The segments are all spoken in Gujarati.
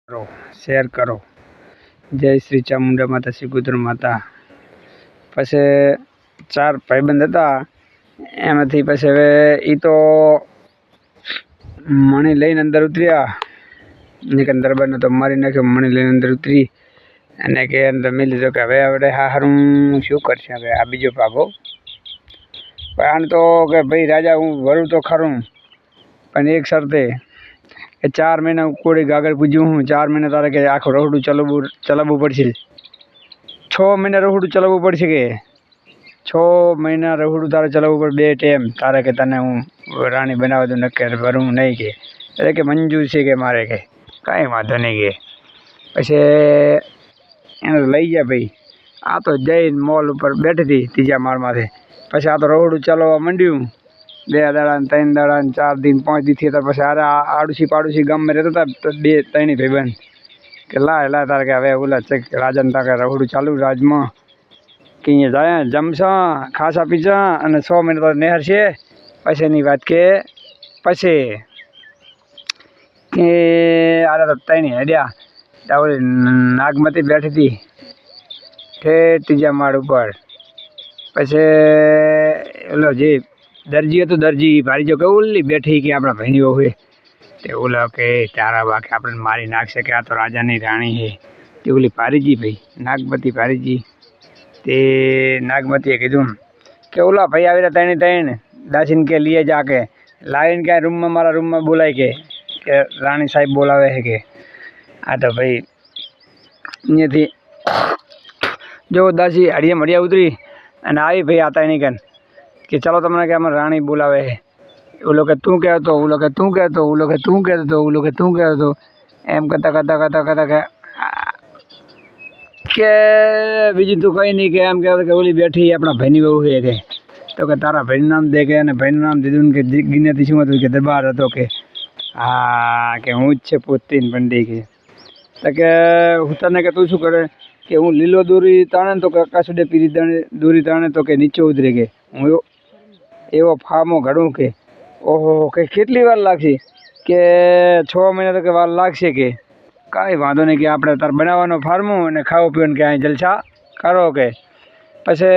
કરો, શેર કરો. જય શ્રી ચામુંડા માતા, શ્રી ગુદર માતા. પછી 4 ભાઈબંધ હતા. એમાંથી પછી હવે એ તો મણી લઈને અંદર ઉતર્યા. ને દરબારને તો મારી નાખ્યો. મણી લઈને અંદર ઉતરી અને કે અંદર મેં લીધો કે હવે આપણે હારું શું કરશે હવે આ બીજો ભાગો. પણ આને તો કે ભાઈ રાજા હું વરું તો ખરું, પણ એક શરતે કે 4 મહિના કોળી ગાગર પૂજ્યું હું. 4 મહિના તારે કે આખું રહોડું ચલાવવું પડશે. 6 મહિના રહોડું ચલાવવું પડશે કે 6 મહિના રહોડું તારે ચલાવવું પડે 2 ટાઈમ. તારે કે તને હું રાણી બનાવવા દઉં નક્કી ભરું નહીં કે એટલે કે મંજૂર છે કે મારે કે કાંઈ વાંધો નહીં કે. પછી એને લઈ ગયા ભાઈ. આ તો જઈને મોલ ઉપર બેઠી હતી ત્રીજા માળમાંથી. પછી આ તો રહોડું ચલાવવા માંડ્યું. 2 દાડા 3 દાડા 4 દિન 5 દી થયા. પછી અરે આડોશી પાડોશી ગામમાં રહેતા હતા તો 2-3 ભાઈબંધ કે લા તારે કે હવે ઓલા ચેક રાજાને તારે રહોડું ચાલુ રાજમાં કે અહીંયા જાય જમશા ખાસા પીજા અને 6 મહિના તો નહેર છે. પછીની વાત કે પછી કે આરે તો 3 હેડ્યા. ત્યાં નાગમતી બેઠી હતી ઠેઠ ત્રીજા માળ ઉપર. પછી ઓલો જે દરજી હતો દરજી ભારી જો કે ઓલી બેઠી કે આપણા ભાઈઓ હોય તે ઓલો કે તારા બાકી આપણે મારી નાખશે કે આ તો રાજાની રાણી છે. તે ઓલી પારીજી ભાઈ નાગમતી પારીજી. તે નાગમતીએ કીધું કે ઓલા ભાઈ આવી રહ્યા 3 દાસીને કે લઈએ જા કે લાવીને ક્યાંય રૂમમાં મારા રૂમમાં બોલાય કે રાણી સાહેબ બોલાવે છે કે. આ તો ભાઈ અહીંયાથી જો દાસી હળિયા ઉતરી અને આવી ભાઈ આ 3 કન કે ચાલો તમને કે અમારે રાણી બોલાવે છે. ઓલો કે તું કહેતો, ઓલો કે તું કહેતો, ઓલો કે તું કહેતો, ઓલો કે તું કહેતો. એમ કરતા કે બીજું તું કંઈ નહીં કે એમ કહેતો કે ઓલી બેઠી આપણા ભાઈની બહુ છે કે. તો કે તારા ભાઈનું નામ દે કે અને ભાઈનું નામ દીધું ને કે ગિનેથી શું હતું કે દરબાર હતો કે હા કે હું જ છે પોતીન પંડી કે. તો કે હું તને કે તું શું કરે કે હું લીલો દોરી તાણે તો કે આકાશુડે પીરી દોરી તાણે તો કે નીચે ઉતરે કે હું એવો ફામો ઘડું કે ઓહો કે કેટલી વાર લાગશે કે 6 મહિના તો કે વાર લાગશે કે કાંઈ વાંધો નહીં કે આપણે તાર બનાવવાનો ફાર્મું અને ખાવું પીવાનું કે અહીં જલસા કરો કે. પછી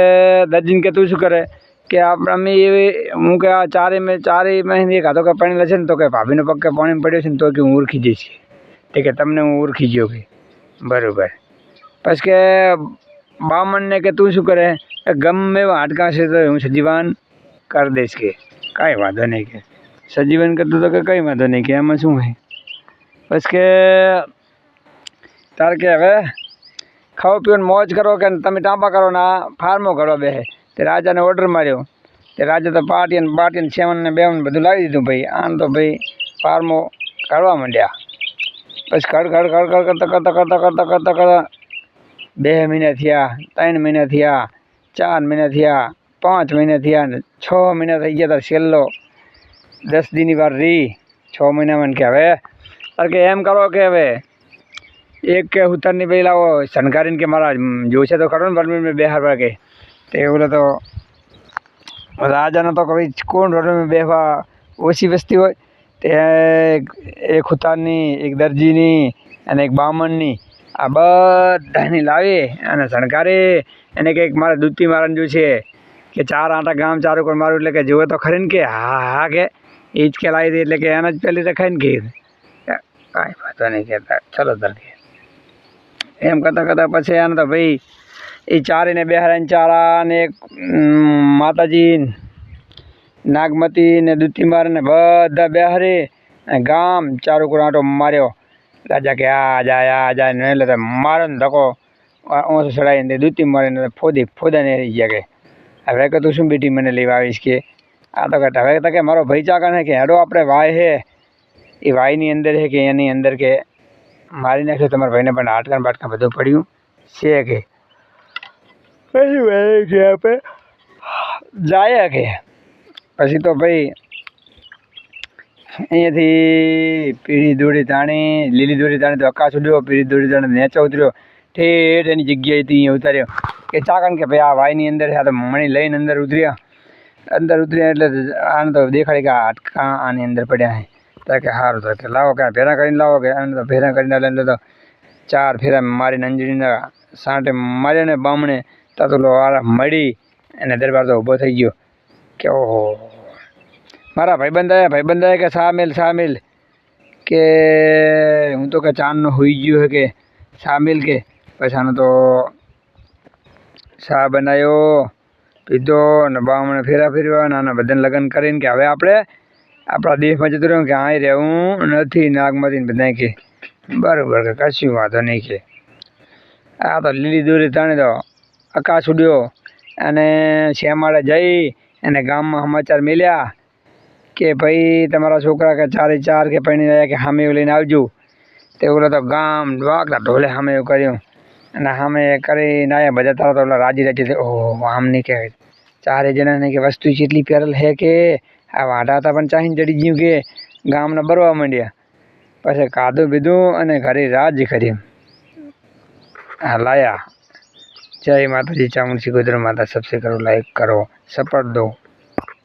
દરજીને કે તું શું કરે કે અમે હું કે આ 4 મહિને એક હાથો કે પાણી લેશે ને તો કે ભાભીનો પગ કે પાણી પડ્યો છે ને તો કે હું ઓળખી જઈશ તે કે તમને હું ઓળખી ગયો કે બરાબર. પછી કે બામણને કે તું શું કરે ગમે એવા હાડકા છે તો હું સજીવાન કરી દઈશ કે કાંઈ વાંધો નહીં કે સજીવન કરતું તો કે કંઈ વાંધો નહીં કે એમાં શું હોય. પછી કે તાર કે હવે ખાઓ પીઓને મોજ કરો કે તમે ટાંપા કરો ને આ ફાર્મો ઘડો બેસે. તે રાજાને ઓર્ડર માર્યો. તે રાજા તો પાટીને સેવનને બેવન બધું લાવી દીધું ભાઈ. આમ તો ભાઈ ફાર્મો કાઢવા માંડ્યા. પછી કરતા 2 મહિના થયા, 3 મહિના થયા, 4 મહિના થયા, 5 મહિના થયા ને 6 મહિના થઈ ગયા. તાર છેલ્લો 10 દીની વાર રહી 6 મહિનામાં કે હવે તાર કે એમ કરો કે હવે એક કે ઉત્તરની ભાઈ લાવો શણગારીને કે મારા જોશે તો ખરો ને પરમીર બેહારવા કે. તે ઓલો તો રાજાનો તો ભાઈ કોણ રડમાં બેહવા ઓછી વસ્તી હોય. તે એક ઉત્તરની, એક દરજીની અને એક બામણની આ બધાની લાવી અને શણગારી એને કંઈક મારે દૂધથી મારવાનું જોશે કે 4 આંટા ગામ 4 ઉપર મારું એટલે કે જોવે તો ખરી ને કે હા કે એ જ કે લાવી દે એટલે કે એના જ પહેલી રખાય ને કે કાંઈ વાંધો નહીં કહેતા ચલો તરકે એમ કરતાં પછી આને તો ભાઈ એ 4ને બેહારાને 4 ને એક માતાજી નાગમતી ને દૂધથી મારે ને બધા બેહારી અને ગામ 4 ઉપર આંટો માર્યો. રાજા કે આ જાય ને એટલે મારો ને ધક્કો ઓછો ચડાવીને દૂધથી મારીને ફોદાને રહી ગયા કે હવે કે તું શું બેટી મને લેવા આવીશ કે. આ તો કહેતા હવે તો કે મારો ભાઈ ચાકણ છે કે હેડો આપણે વાય છે એ વાયની અંદર છે કે એની અંદર કે મારી નાખ્યો તમારા ભાઈને પણ હાડકાં બાટકાં બધું પડ્યું છે કે પછી ભાઈ કે આપણે જાય કે. પછી તો ભાઈ અહીંયાથી પીળી દોરી તાણી લીલી દોરી તાણી તો આકાશ ઉડ્યો, પીળી દોરી તાણી નેચો ઉતર્યો ઠેઠ એની જગ્યાએથી અહીંયા ઉતાર્યો કે ચાકણ કે ભાઈ આ વાયની અંદર છે. આ તો મણી લઈને અંદર ઉતર્યા એટલે આને તો દેખાડે કે આ હાડકાં આની અંદર પડ્યા છે. તો કે સારું તો કે લાવો કાંઈ ભેરા કરીને લાવો કે એને તો ભેરા કરીને લઈને તો 4 ફેરા મારીને અંજળીના સાંટે માર્યા ને બામણે તો આરામ મળી અને દરબાર તો ઊભો થઈ ગયો કે ઓહો મારા ભાઈબંધ આવ્યા કે સામેલ કે હું તો કે ચાંદનો હોઈ ગયો કે સામેલ કે પછી આનો તો શા બનાવ્યો પીધો અને બામણે ફેરા ફેરવા અને આના બધાને લગ્ન કરીને કે હવે આપણે આપણા દેશમાં જતું રહ્યું કે અહીં રહેવું નથી નાગમાંથી બધા કે બરાબર કે કશું વાંધો નહીં કે આ તો લીલી દોરી તાણે તો આકાશ ઉડ્યો અને શ્યામાળે જઈ અને ગામમાં સમાચાર મળ્યા કે ભાઈ તમારા છોકરા કે 4 કે પૈણી રહ્યા કે સામે એવું લઈને આવજો તે ઓલો તો ગામ વાગતા ઢોલે સામે એવું કર્યું અને સામે કરીને આવ્યા બધા તારા તો ઓલા રાજી ઓહો આમ નહીં કે 4 જણાને કે વસ્તુ જેટલી પેરલ હે કે આ વાઢા હતા પણ ચાહીને ચડી ગયું કે ગામના બરવા માંડ્યા પછી ખાધું પીધું અને ઘરે રાજ કરી હા લાયા જય માતાજી ચામુંડ સિકોદર માતા સબસ્ક્રાઇબ કરો લાઈક કરો સપોર્ટ દો